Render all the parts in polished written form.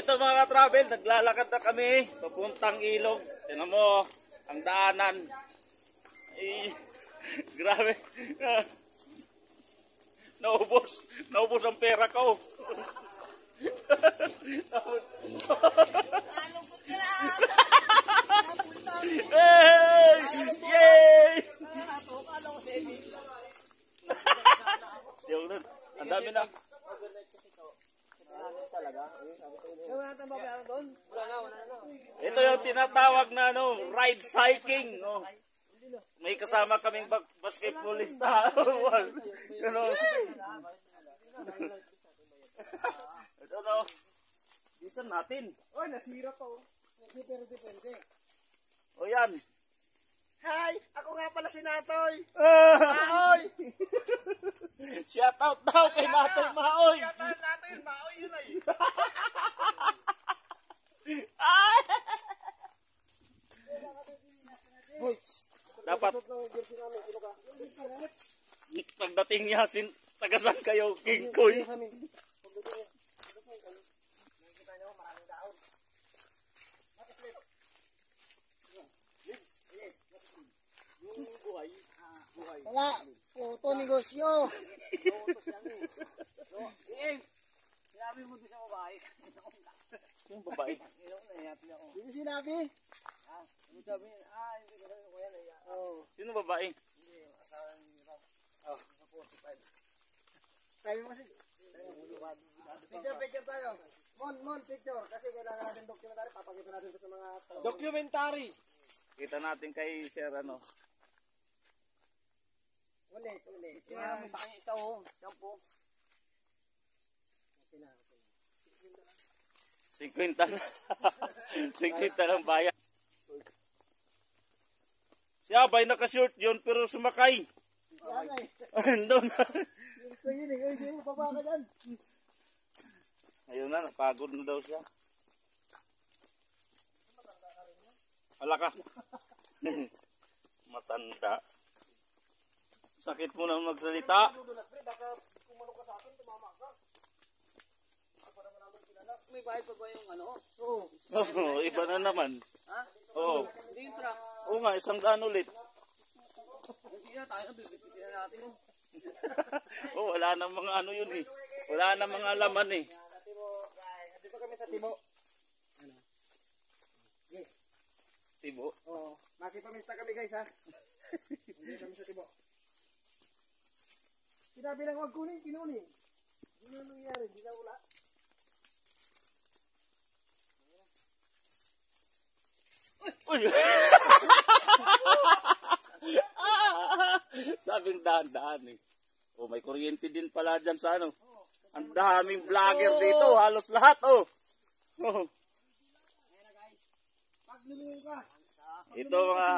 ito mga ka-travel, naglalakad na kami papuntang ilog. Tingnan mo ang daanan. Ay, grabe. Naubos ang pera ko. Hey! Yay! Ang dami na. Ito yung tinatawag na ride cycling. No? May kasama kaming basketballista. Ito no. Bisan natin. Oy, nasira to. Depende. O yan. Hi! Ako nga pala si Natoy! Maoy! Shout out daw kay Natoy Maoy! Shout out Natoy Maoy, yun ay! Dapat pagdating niya, tagasan kayo, King Koy. Wala! Puto negosyo! Sinabi mo din sa babae. Yung babae. Hindi sinabi? Hindi sabi, hindi ko sabi ko yan. Sino babae? Hindi, asawa ni Rob. Sabi mo kasi. Picture tayo. Mon, picture. Kasi kailangan natin documentary. Papakita natin ito sa mga tao. Documentary! Kita natin kay Sir ano. Ulit. Kaya mo sa kanya isa Sampo. 50 na. 50 lang bayan. Siya ba'y naka-short yun pero sumakay. Doon. Ayun na, napagod na daw siya. Wala ka. Matanda. Sakit mo na magsalita. May bayad pa ba yung ano? Oo. Iba na naman. Ha? Oo. Hindi yung truck. Oo nga, isang daan ulit. Hindi na tayo, bibitin na natin mo. Oo, wala nang mga ano yun eh. Wala nang mga laman eh. Dito kami sa Tibo. Yes. Tibo? Oo. Makipamista kami guys ha. Dito kami sa Tibo. Sinabi lang huwag kunin, kinunin. Hindi na nangyari, hindi na wala. Uy! Sabing daan-daan eh. Oh, may kuryente din pala dyan sa ano. Ang daming vlogger dito, halos lahat oh. Oh. Ayan na guys. Pag lumingon ka. Ito mga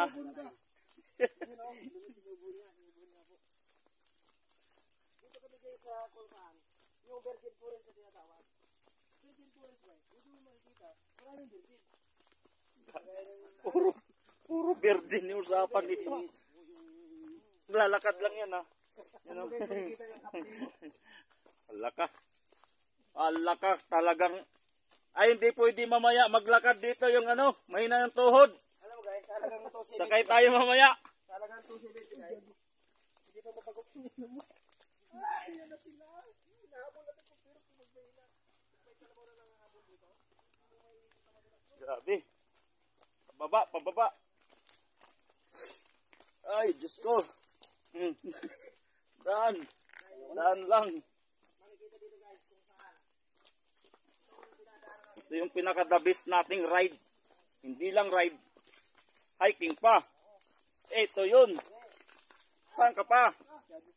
Dito kami guys sa Kulsaan. Yung Virgin Forest na tinatawag. Virgin Forest guys. Dito mo makikita. Maraming virgin. puro virgin yung usapan dito. Lalakad lang yan ha. Yan o. Alaka talagang. Ay hindi pwede mamaya maglakad dito yung ano. Mahina ng tuhod. Alam mo guys, talagang 270. Sakay tayo mamaya. Talagang 270 guys. Hindi pa mapagok. Ay, yan na sila. Nahabol natin kung pero pinagbayla. May talabaw na nangahabol dito. Grabe. Pababa. Ay, Diyos ko. Daan lang. Makikita dito guys kung saan. Ito yung pinaka-the best nating ride. Hindi lang ride. Hiking pa. Ito yun. Saan ka pa?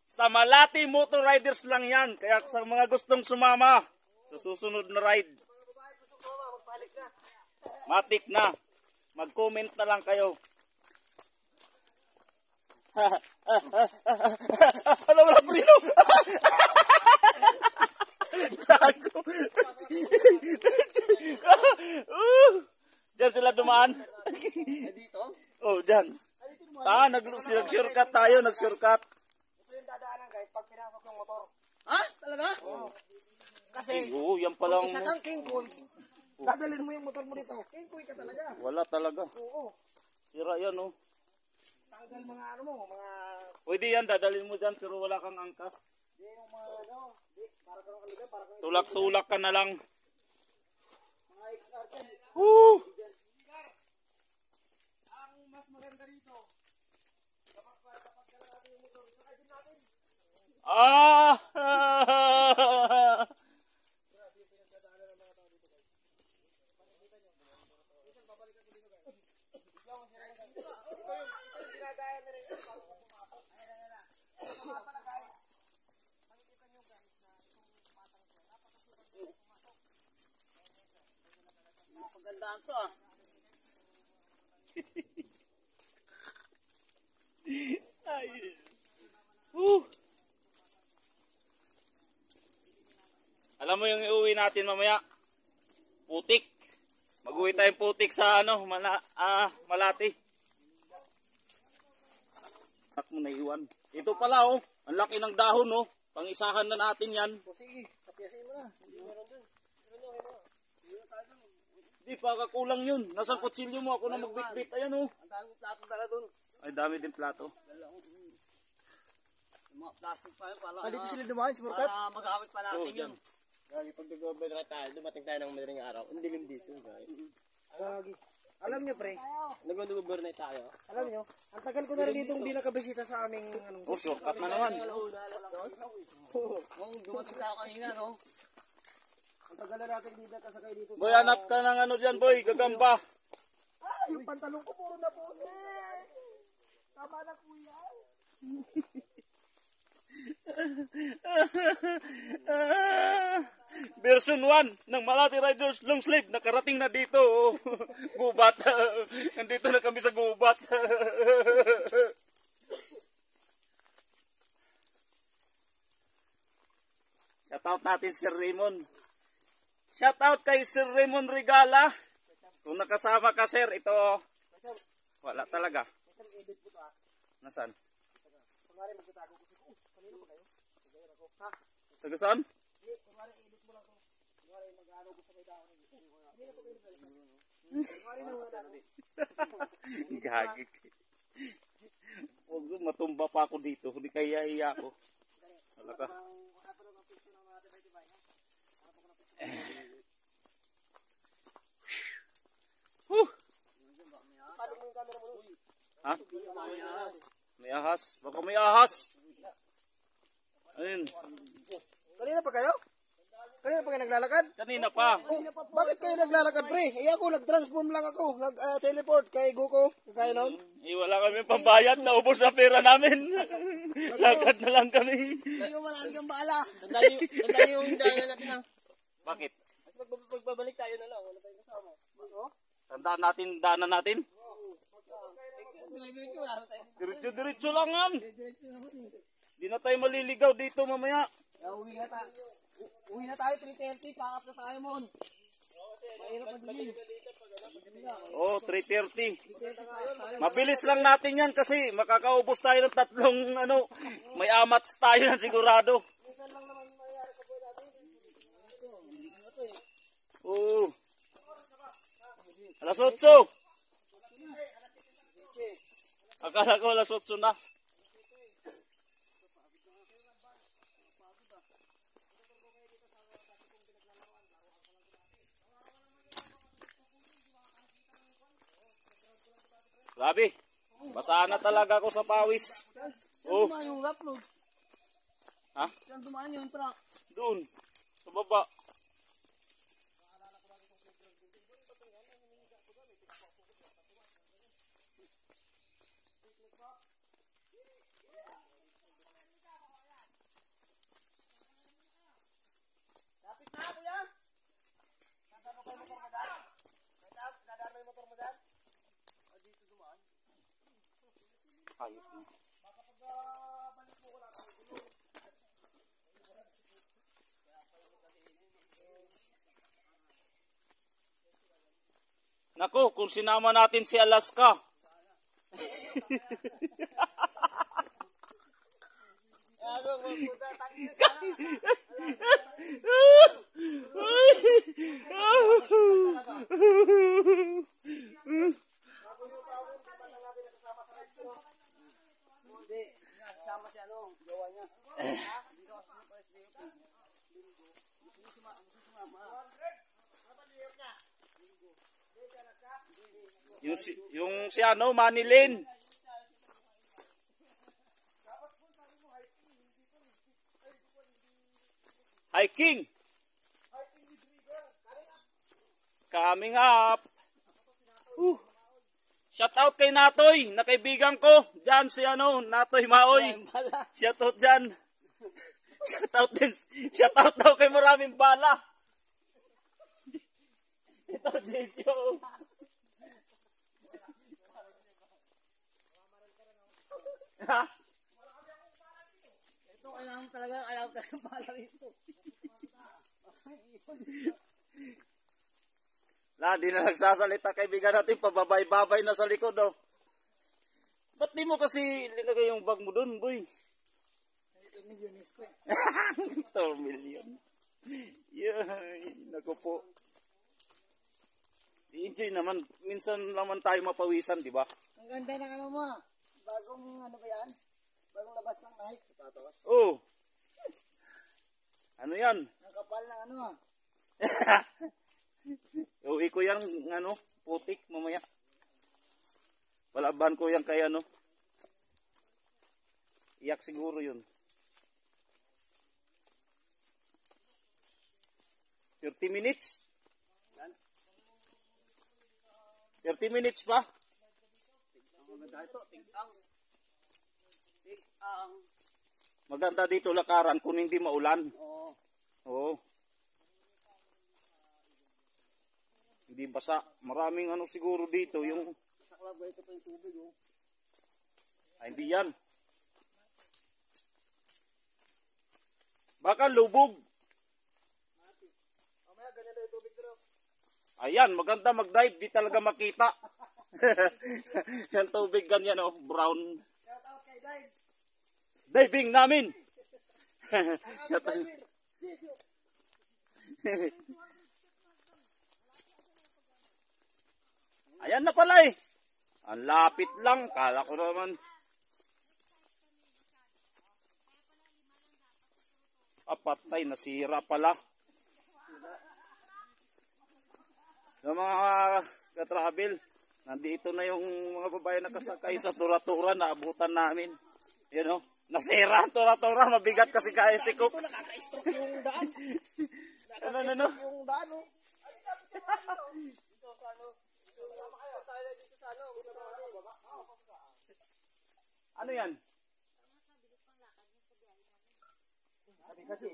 Sa Malati Motor Riders lang yan. Kaya sa mga gustong sumama sa susunod na ride. Mga babae gusto ko magbalik na. Matik na. Mag-comment na lang kayo. Ano wala prino? Gago. Diyan sila dumaan. Dito? Oh, diyan. Nag-shortcut tayo, nag-shortcut. Ito yung dadaanan guys pag pinasok ng motor. Ha? Talaga? Oo. Kasi Oo, yan palang. isa kang King Kong. Dadalhin mo yung motor mo dito. Kingkoy ka talaga. Wala talaga. Oo. Sira yan, oh. Tanggal mga ano mo, mga... Pwede yan, dadalhin mo dyan, pero wala kang angkas. Hindi yung mga ano. Hindi, para ka kaliga, para ka... Tulak-tulak ka na lang. Mga XR ka. Woo! Ang mas maganda rito, kapag kala natin yung motor, sakay din natin. Ah! Pagandaan to ah. Ay. Woo! Alam mo yung iuwi natin mamaya? Putik. Mag-uwi tayong putik sa ano, Malati. Ak mo na iwan. Ito pala oh, ang laki ng dahon oh. Pangisahan na natin yan. O sige, kapiyasin mo na. Hindi meron dun. Di pa kakulang yun. Nasaan kutsilyo mo? Ako na magbitbit. Ayan oh. Ang dami plato dala dun. Ay dami din plato. Mga plastic pa yun. Dito sila dumaan, si Burkat? Para magamit pa natin yun. Gagi, pag nag-overnight tayo, dumating tayo ng madaling araw. Ang dilim dito, guys. Gagi. Alam nyo pre, Nag-overnight tayo. alam nyo, ang tagal ko na rin dito hindi nakabisita sa aming anong... Oh, shortcut na naman. Dumating tayo kanina, no? Ang tagal na natin hindi nakasakay dito. Boy, hanap ka ng ano dyan, boy. Gagamba. Ah, yung pantalong ko puro na puti. Tama na kuya. Version 1 ng Malati Riders long sleeve nakarating na dito. Oh. Gubat. Nandito na kami sa gubat. Shoutout natin Sir Raymond. Shoutout kay Sir Raymond Regala. Kung nakasama ka sir, ito wala talaga. Nasaan? Kunwari magtatago ko siya. Kanino ba kayo? Kagaya ako. Ha? Taga saan? Hindi, kunwari edit mo lang to. Kunwari mag-ano ko sa may dahon. Hindi na po pwede balikan. Kunwari na wala na. Gagik. Huwag matumba pa ako dito. Hindi kaya iya ako. Wala ka. Ha? May ahas. Baka may ahas. Ayun. Kanina pa kayo? Kanina pa kayo naglalakad? Kanina pa. Oh, bakit kayo naglalakad pre? Eh ako nag-transform lang ako. Nag-teleport kay Goku. Kaya noon? Wala kami pambayad. Naubos na pera namin. Lakad na lang kami. Hindi mo marami kang baala. Nandali yung dahil natin na. Bakit? Pagbabalik tayo na lang. Wala tayong kasama. Tandaan natin, daanan natin. Diretso lang yan. Di na tayo maliligaw dito mamaya. Uwi na tayo 3:30. Pack up na tayo mon. Mahirap madilim. Oh, 3:30. Mabilis lang natin yan kasi makakaubos tayo ng tatlong ano, may amats tayo na sigurado. Oh. Alas 8. Akala ko alas 8 na. Grabe. Basa na talaga ako sa pawis. Oh. Saan yung upload? Ha? Saan dumaan yung truck? Doon. Sa baba. Lapit na kuya. Nadaan mo yung motor mo dyan? Nadaan mo yung motor mo dyan? Dito dumaan. Ayos na. Baka pag balik mo ko lang. Naku, kung sinama natin si Alaska. Yung si ano, Manilin. Hiking. Coming up. Shout out kay Natoy, na kaibigan ko. Diyan si ano, Natoy Maoy. Shout out dyan. Shout out din. Shout out daw kay maraming bala. Ito, Jesyo. Ha? Ito kailangan talaga bala rito. Di na nagsasalita kaibigan natin, pababay-babay na sa likod, oh. Ba't di mo kasi nilagay yung bag mo dun, boy? Ito milyonista. 2 million. Yay, naku po. I-enjoy naman. Minsan naman tayo mapawisan, di ba? Ang ganda ng ano mo. Bagong ano ba yan? Bagong labas ng Nike. Oh. Ano yan? Ang kapal na ano. Uwi ko yung ano, putik mamaya. Palaban ko yung kay ano. Iyak siguro yun. 30 minutes? 30 minutes pa? Maganda dito lakaran kung hindi maulan. Oo. Hindi basa. Maraming ano siguro dito yung... Saklab ba ito pa yung tubig oh. Ay, hindi yan. Baka lubog. Mamaya ganyan na yung tubig bro. Ayan, maganda mag-dive. Di talaga makita. Yan tubig ganyan oh, brown. Shout out kay Dave. Diving namin. Shout out. Ayan na pala eh. Ang lapit lang. Kala ko naman. Patay, nasira pala. Sa mga ka-travel, nandito na yung mga babae nakasakay sa tura-tura na abutan namin. You know, nasira ang tura-tura. Mabigat kasi kaya si Cook. Ito nakaka-stroke yung daan. Ano? Yung daan oh. Ano yan? Kasi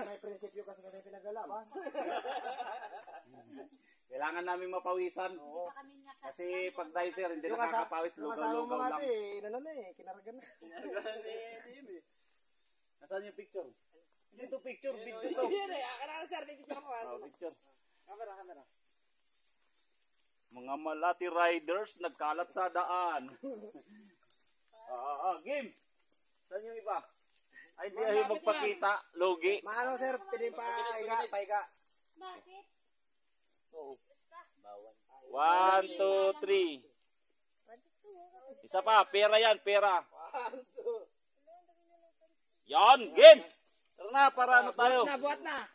may prinsipyo kasi kami pinagalaban. Kailangan namin mapawisan. Kasi pag dicer, hindi nakakapawis. Lugaw-lugaw lang. Inano na eh, kinaragan na. Nasaan yung picture? Dito picture, video to. Picture. Camera. Mga Malati riders nagkalat sa daan. Game. Saan yung iba? Ay, di ayaw magpakita. Logi. Maano sir, pwede paiga. Bakit? 1, 2, 3. Isa pa, pera yan, pera. Yan, game. Tara na, para ano tayo. Buhat na.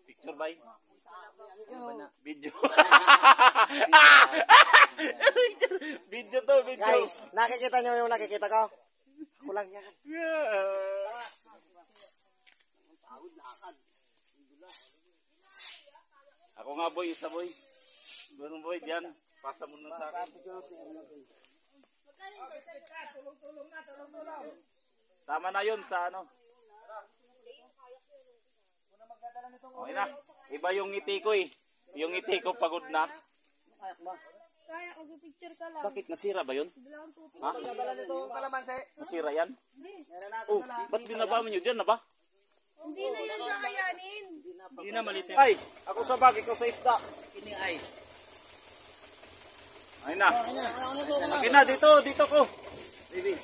Picture ba? Video. Video to, video. Guys, nakikita nyo yung nakikita ko? Ako lang yan. Ako nga boy, isa boy. Ganun boy, diyan. Pasa mo na sa akin. Tama na yun sa ano. Okay na. Iba yung ngiti ko eh. Yung ngiti ko pagod na. Kaya kung picture ka lang. Bakit nasira ba yun? Ha? Dala nito kalamansi. Nasira yan? Oh, ba't binaba mo nyo dyan na ba? Hindi na yun kakayanin. Hindi na malitin. Ay, ako sa bag, ikaw sa isda. Ini ice. Ay na. Okay na, dito ko. Baby.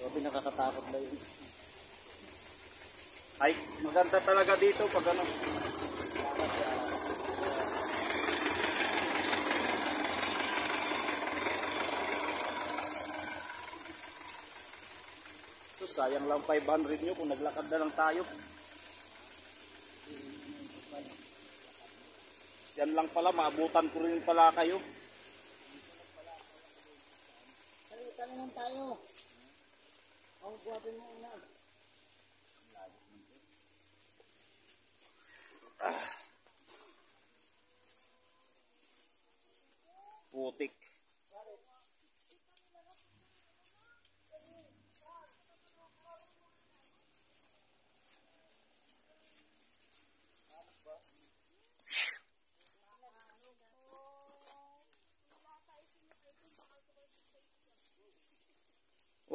Grabe nakakatakot na yun. Ay, maganda talaga dito pag ano. sayang lang 500 nyo kung naglakad na lang tayo. Yan lang pala, maabutan ko rin pala kayo. Salita naman tayo. Ang buhatin mo una. Putik.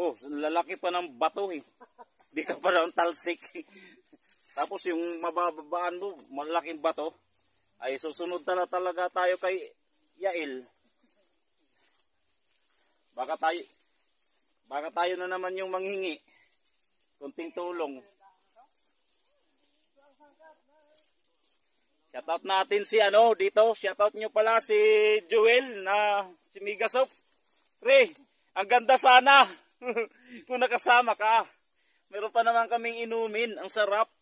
Oh, lalaki pa ng bato eh. Di ka pa ng talsik. Tapos yung mabababaan mo, malaking bato, ay susunod talaga tayo kay Yael. Baka tayo na naman yung manghingi. Kunting tulong. Shoutout natin si dito. Shoutout nyo pala si Joel na si Migasop. Pre, ang ganda sana. Kung nakasama ka. Meron pa naman kaming inumin. Ang sarap.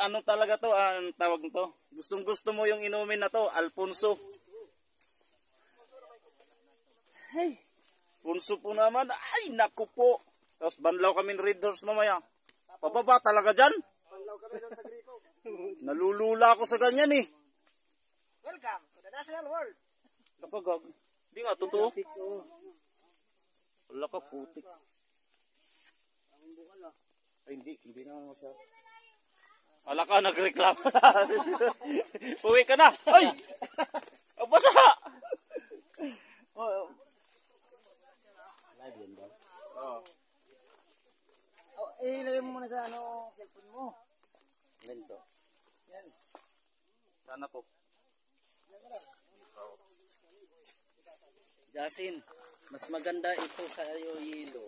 Ano talaga to? Ang tawag nito? Gustong gusto mo yung inumin na to. Alfonso. Hey. Alfonso po naman. Ay, naku po. Tapos banlaw kami Red Horse mamaya. Pababa talaga dyan. Panlaw kami doon sa gripo. Nalulula ako sa ganyan eh. Welcome to the National World. Kapag, hindi nga, totoo. Wala ka, putik. Ay, hindi na siya. Wala ka, nagreklamo na. Uwi ka na. Ay! Ang basa! Live yan ba? Oo. Ilagay mo muna sa cellphone mo. Ganito. Yan. Sana po. Jasin, mas maganda ito sa iyo yelo.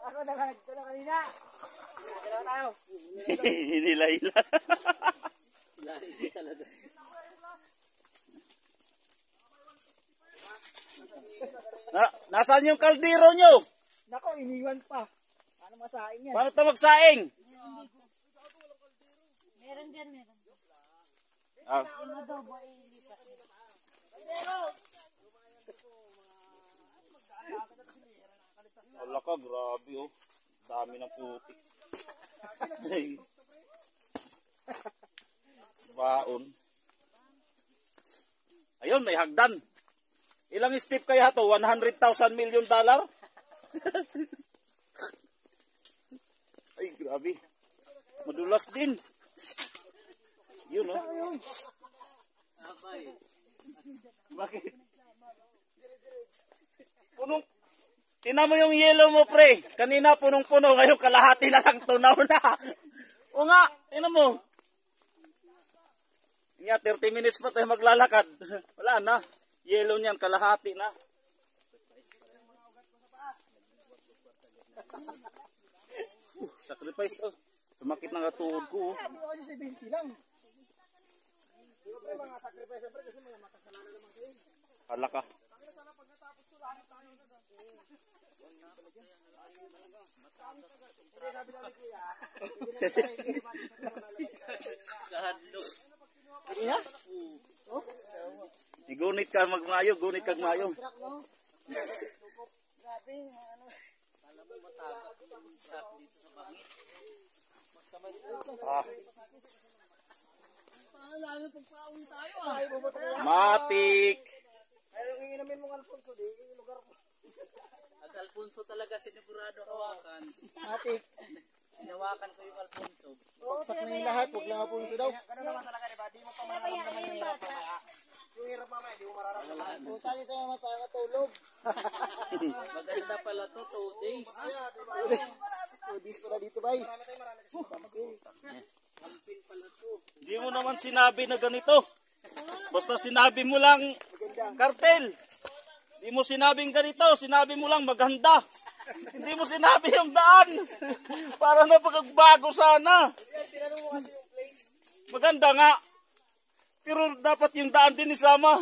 Ako na kanina. Kailangan tayo. Hinila-hila. Lahi talaga. Nasaan yung kaldero nyo? Nako, iniwan pa. Paano masaing yan? Paano ito magsaing? Meron dyan, meron. Ah. Yung adobo ay lipat. Wala ka, grabe oh. Dami ng putik. Baon. Ayun, may hagdan. Ilang step kaya to? $100,000 million? Ay, grabe. Madulas din. Yun oh. Bakit? Tingnan mo yung yellow mo, pre. Kanina punong-puno, ngayon kalahati na lang, tunaw na. O nga, tingnan mo. Nga, 30 minutes pa tayo maglalakad. Wala na. Yellow niyan, kalahati na. Sacrifice to. Sumakit na nga tuhod ko. Sabi ko kasi 70 lang. Di ba pre, mga sacrifice pre kasi mga makasalanan naman kayo. Hala ka. Hindi, sabi namin kuya. Kahadlok. Igunit ka magmayo, gunit kag mayo. Truck, no? Grabe, Kala mo matapos yung truck dito sa bangin. Ah, lalo pagpauwi tayo Ay, bumatay. matik. Ay, yung iinamin mong Alfonso, di lugar mo. At Alfonso talaga sinigurado hawakan. Matik. Sinawakan ko yung Alfonso. Paksak na yung lahat, huwag lang Alfonso daw. Ganun naman talaga, di ba? Di mo pa mararamdaman yung hirap mamaya. Yung hirap mamaya, di mo mararamdaman. Puta niyo tayo matulog. Maganda pala to, 2 days. Ayan, di ba? 2 days pala dito, bay. Marami tayo, marami kasi. Ampin pala to. Hindi mo naman sinabi na ganito. Basta sinabi mo lang kartel. Hindi mo sinabing ganito, sinabi mo lang maganda. Hindi mo sinabi yung daan. Para napagbago sana. Tinanong mo kasi yung place. Maganda nga. Pero dapat yung daan din isama.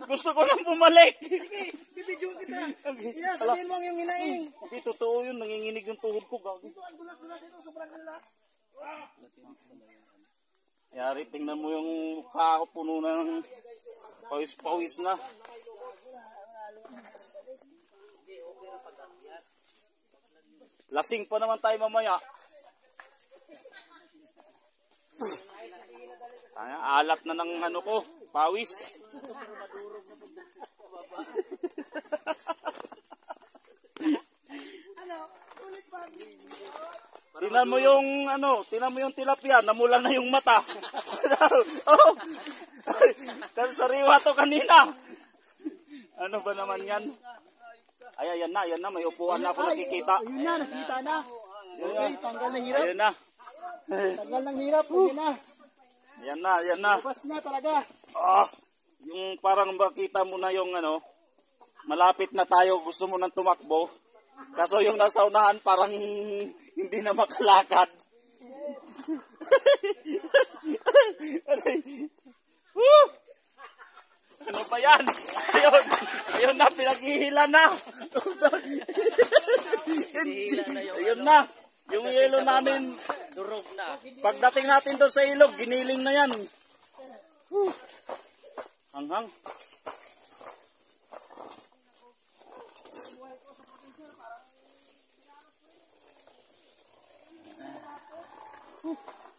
Gusto ko lang bumalik. Sige, Bibidyo kita. Iya, sabihin mo ang yung hinaing. Hindi totoo yun, nanginginig yung tuhod ko. Gagi. Ito, ang gulat-gulat dito. Sobrang gulat. Yari, tingnan mo yung mukha ko, puno ng pawis-pawis na. Lasing pa naman tayo mamaya. Alat na ng ano ko, pawis. Tingnan mo yung ano, tingnan mo yung tilapia, namula na yung mata. Oh. Sariwa to kanina. Ano ba naman yan? Ay, ayan na, may upuan na ako nakikita. Ayun na, nakita na. Okay, tanggal na hirap. Ayun na. Tanggal ng hirap. Ayun na. Ayan na. Bukas na talaga. Yung parang makita mo na yung ano, malapit na tayo, gusto mo nang tumakbo. Kaso yung nasa unahan parang hindi na makalakad. Ano ba yan? Ayun na, pinaghihila na. Ayun na, yung yelo namin, Durog na. pagdating natin doon sa ilog, giniling na yan. Hanghang.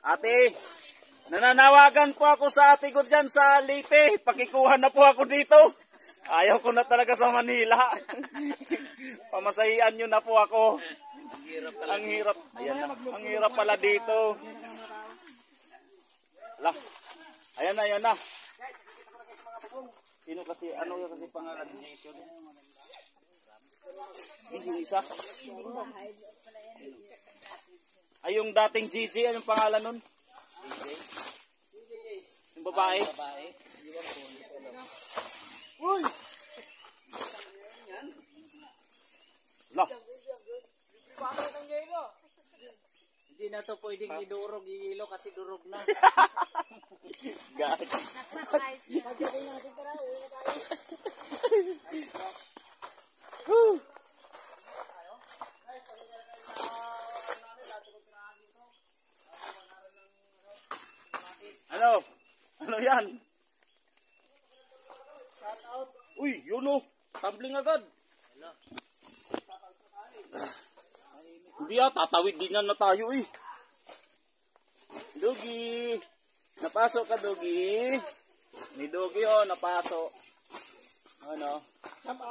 Ate, nananawagan po ako sa ate ko dyan sa Leyte. Pakikuha na po ako dito. Ayaw ko na talaga sa Manila. Pamasahian nyo na po ako. Ang hirap. Ayan na. Ang hirap pala dito. Ala. Ayan na. Sino kasi, ano yung kasi pangalan niya? Yung isa? Ay, yung dating Gigi, anong pangalan nun? Yung babae? Uy! Ala. Hindi na to pwedeng idurog, ihilo kasi durog na. Gag. Ano? Ano yan? Uy, yun o. Tumbling agad. Hindi tatawid din yan na tayo eh. Dugi. Napasok ka, Dugi. Ni Dugi napasok. Ano? Jump.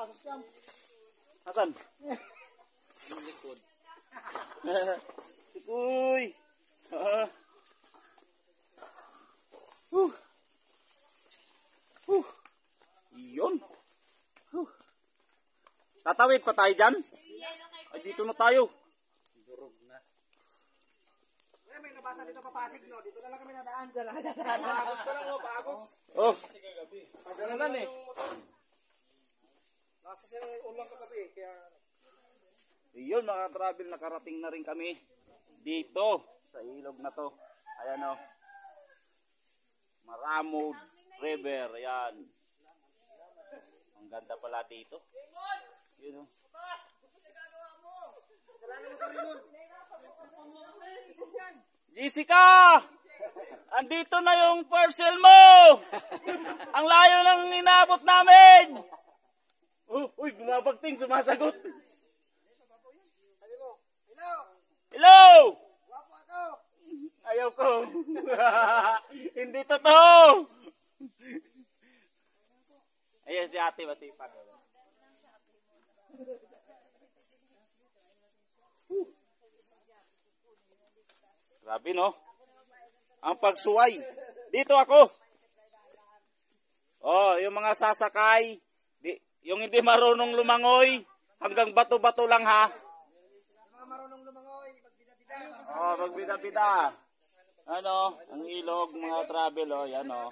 Hasan? Yung likod. Uy. Yun. Tatawid pa tayo dyan? Ay, dito na tayo. Durog na. May nabasa dito papasig, no? Dito na lang kami nadaan. Paagos ka lang, paagos. Oh. Pagdalalan eh. Nasa siya ng ulang kagabi, kaya... Yun mga travel, nakarating na rin kami dito sa ilog na to. Ayan o. Maramod River. Ayan. Ang ganda pala dito. Yun o. Jessica! Andito na yung parcel mo! Ang layo ng inabot namin! Uy, bumabagting, sumasagot. Hello! Hello! Wapo ako! Ayaw ko. Hindi totoo. Ayan si ate, masipag. Grabe no? Ang pagsuway. Dito ako. Oh, yung mga sasakay, yung hindi marunong lumangoy, hanggang bato-bato lang ha. Mga marunong lumangoy, magbida-bida. Oh, magbida-bida. Ano, ang ilog, mga travel, oh, yan, oh.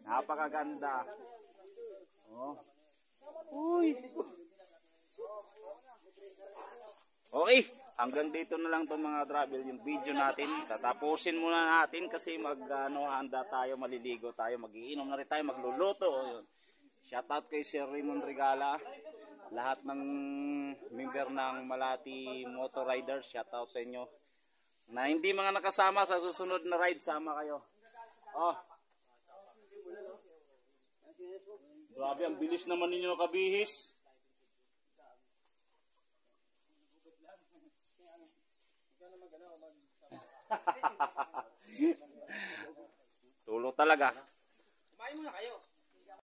Napakaganda. Oh. Uy. Okay, hanggang dito na lang itong mga travel, yung video natin. Tatapusin muna natin kasi handa tayo, maliligo tayo, magiinom na rin tayo, magluluto. Oh, yun. Shoutout kay Sir Raymond Regala. Lahat ng member ng Malati Motor Riders, shoutout sa inyo. Na hindi mga nakasama sa susunod na ride, sama kayo. Oh. Grabe, ang bilis naman ninyo kabihis. Tulo talaga. Kumain muna kayo.